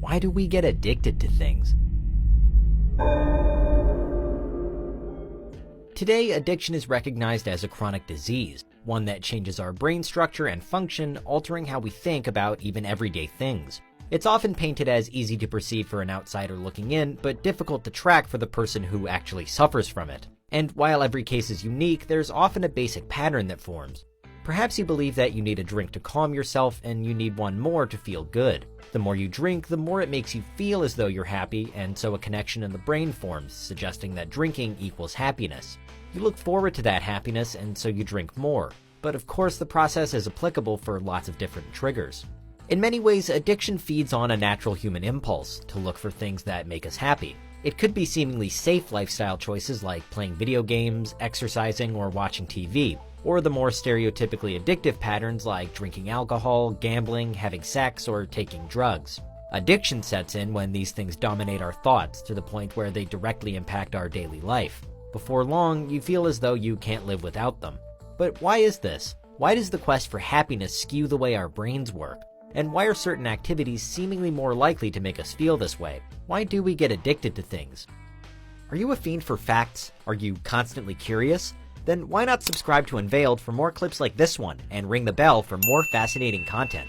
Why do we get addicted to things? Today, addiction is recognized as a chronic disease, one that changes our brain structure and function, altering how we think about even everyday things. It's often painted as easy to perceive for an outsider looking in, but difficult to track for the person who actually suffers from it. And while every case is unique, there's often a basic pattern that forms. Perhaps you believe that you need a drink to calm yourself, and you need one more to feel good. The more you drink, the more it makes you feel as though you're happy, and so a connection in the brain forms, suggesting that drinking equals happiness. You look forward to that happiness, and so you drink more. But of course, the process is applicable for lots of different triggers. In many ways, addiction feeds on a natural human impulse to look for things that make us happy. It could be seemingly safe lifestyle choices like playing video games, exercising, or watching TV, or the more stereotypically addictive patterns like drinking alcohol, gambling, having sex, or taking drugs. Addiction sets in when these things dominate our thoughts to the point where they directly impact our daily life. Before long, you feel as though you can't live without them. But why is this? Why does the quest for happiness skew the way our brains work? And why are certain activities seemingly more likely to make us feel this way? Why do we get addicted to things? Are you a fiend for facts? Are you constantly curious? Then why not subscribe to Unveiled for more clips like this one, and ring the bell for more fascinating content.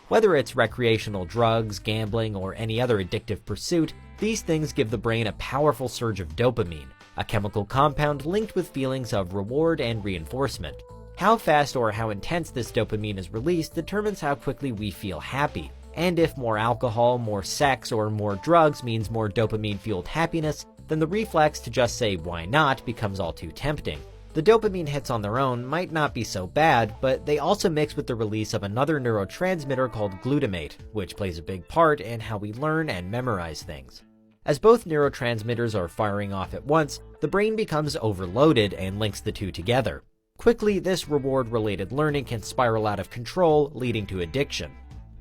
Whether it's recreational drugs, gambling, or any other addictive pursuit, these things give the brain a powerful surge of dopamine, a chemical compound linked with feelings of reward and reinforcement. How fast or how intense this dopamine is released determines how quickly we feel happy. And if more alcohol, more sex, or more drugs means more dopamine-fueled happiness, then the reflex to just say why not becomes all too tempting. The dopamine hits on their own might not be so bad, but they also mix with the release of another neurotransmitter called glutamate, which plays a big part in how we learn and memorize things. As both neurotransmitters are firing off at once, the brain becomes overloaded and links the two together. Quickly, this reward-related learning can spiral out of control, leading to addiction.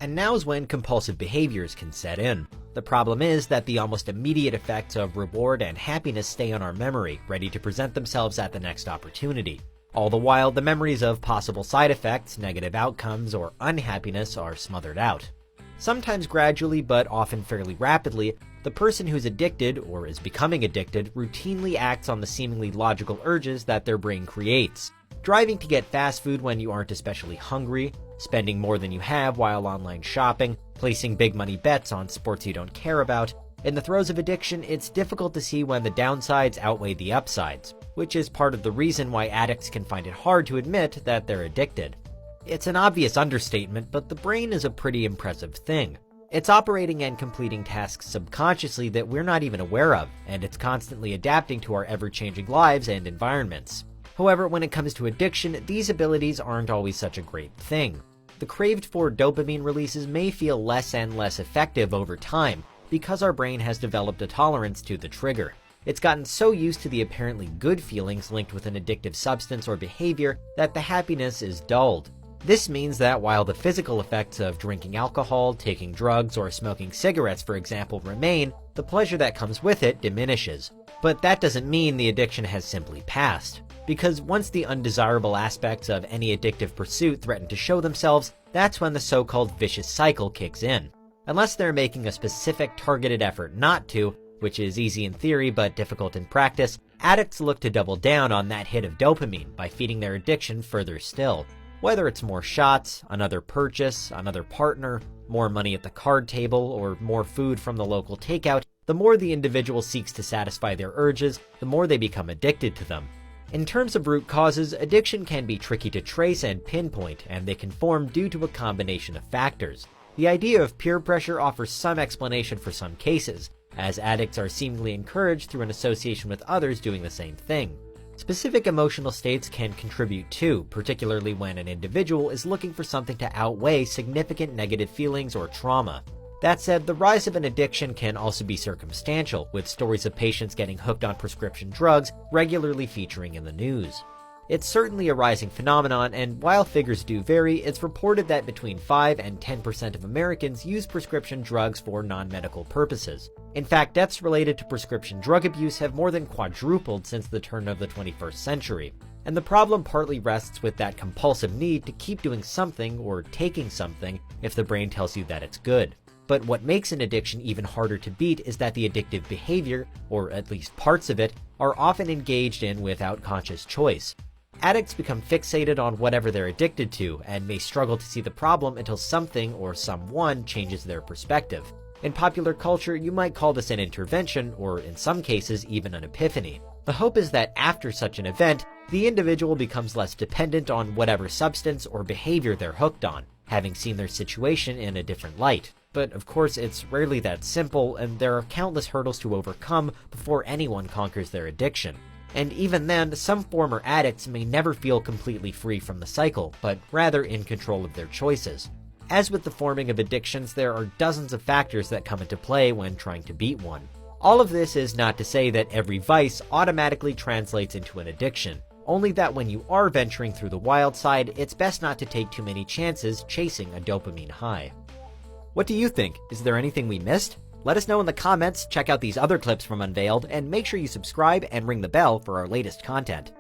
And now's when compulsive behaviors can set in. The problem is that the almost immediate effects of reward and happiness stay on our memory, ready to present themselves at the next opportunity. All the while, the memories of possible side effects, negative outcomes, or unhappiness are smothered out. Sometimes gradually, but often fairly rapidly, the person who's addicted, or is becoming addicted, routinely acts on the seemingly logical urges that their brain creates. Driving to get fast food when you aren't especially hungry, spending more than you have while online shopping, placing big money bets on sports you don't care about. In the throes of addiction, it's difficult to see when the downsides outweigh the upsides, which is part of the reason why addicts can find it hard to admit that they're addicted. It's an obvious understatement, but the brain is a pretty impressive thing. It's operating and completing tasks subconsciously that we're not even aware of, and it's constantly adapting to our ever-changing lives and environments. However, when it comes to addiction, these abilities aren't always such a great thing. The craved-for dopamine releases may feel less and less effective over time because our brain has developed a tolerance to the trigger. It's gotten so used to the apparently good feelings linked with an addictive substance or behavior that the happiness is dulled. This means that while the physical effects of drinking alcohol, taking drugs, or smoking cigarettes, for example, remain, the pleasure that comes with it diminishes. But that doesn't mean the addiction has simply passed. Because once the undesirable aspects of any addictive pursuit threaten to show themselves, that's when the so-called vicious cycle kicks in. Unless they're making a specific targeted effort not to, which is easy in theory but difficult in practice, addicts look to double down on that hit of dopamine by feeding their addiction further still. Whether it's more shots, another purchase, another partner, more money at the card table, or more food from the local takeout, the more the individual seeks to satisfy their urges, the more they become addicted to them. In terms of root causes, addiction can be tricky to trace and pinpoint, and they can form due to a combination of factors. The idea of peer pressure offers some explanation for some cases, as addicts are seemingly encouraged through an association with others doing the same thing. Specific emotional states can contribute too, particularly when an individual is looking for something to outweigh significant negative feelings or trauma. That said, the rise of an addiction can also be circumstantial, with stories of patients getting hooked on prescription drugs regularly featuring in the news. It's certainly a rising phenomenon, and while figures do vary, it's reported that between 5 and 10% of Americans use prescription drugs for non-medical purposes. In fact, deaths related to prescription drug abuse have more than quadrupled since the turn of the 21st century. And the problem partly rests with that compulsive need to keep doing something or taking something if the brain tells you that it's good. But what makes an addiction even harder to beat is that the addictive behavior, or at least parts of it, are often engaged in without conscious choice. Addicts become fixated on whatever they're addicted to and may struggle to see the problem until something or someone changes their perspective. In popular culture, you might call this an intervention, or in some cases, even an epiphany. The hope is that after such an event, the individual becomes less dependent on whatever substance or behavior they're hooked on, having seen their situation in a different light. But of course, it's rarely that simple, and there are countless hurdles to overcome before anyone conquers their addiction. And even then, some former addicts may never feel completely free from the cycle, but rather in control of their choices. As with the forming of addictions, there are dozens of factors that come into play when trying to beat one. All of this is not to say that every vice automatically translates into an addiction, only that when you are venturing through the wild side, it's best not to take too many chances chasing a dopamine high. What do you think? Is there anything we missed? Let us know in the comments, check out these other clips from Unveiled, and make sure you subscribe and ring the bell for our latest content.